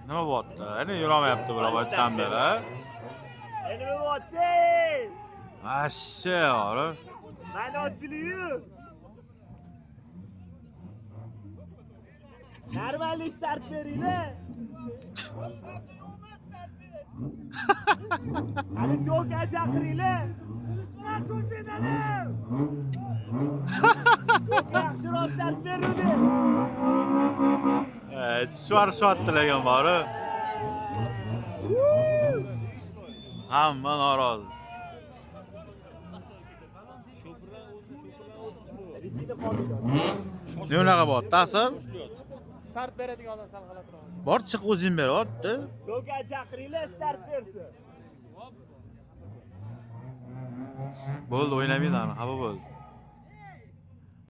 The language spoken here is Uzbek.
Nima bo'pti? Ana yuramayapti bular o'tdan beri. Nima bo'pti? Ashsha, ora. Ma'nochilik. Normalniy start beringlar. Hali jo'ka chaqiringlar. Jo'ka yaxshiroq start beruvdi. Shvarshvatdilagan bor-ku. Hamma norozi. Nimaga bo'pti, asab? Start beradigan odam sal g'alati turadi. Bor chiq o'zing ber, o'tdi. Jo'ka chaqiringlar, start bersin. Bo'ldi, o'ynamaydi, xafa bo'ldi.